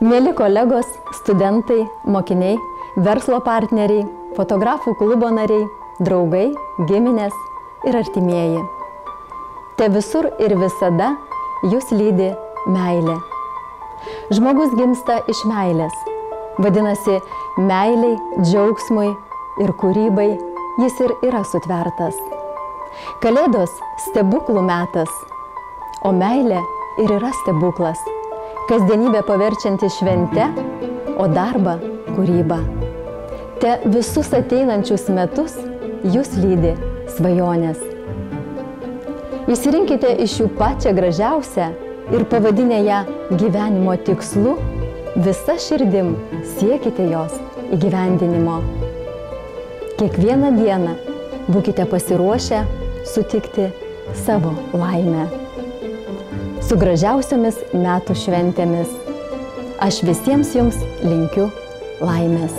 Mėly kolegos, studentai, mokiniai, verslo partneriai, fotografų klubo nariai, draugai, giminės ir artimieji. Te visur ir visada jūs lydi meilė. Žmogus gimsta iš meilės. Vadinasi, meiliai, džiaugsmui ir kūrybai jis ir yra sutvertas. Kalėdos stebuklų metas, o meilė ir yra stebuklas. Kasdienybę paverčianti švente, o darbą kūrybą. Te visus ateinančius metus jūs lydi svajonės. Išsirinkite iš jų pačią gražiausią ir pavadinę ją gyvenimo tikslu, visa širdim siekite jos įgyvendinimo. Kiekvieną dieną būkite pasiruošę sutikti savo laimę. Su gražiausiomis metų šventėmis. Aš visiems jums linkiu laimės.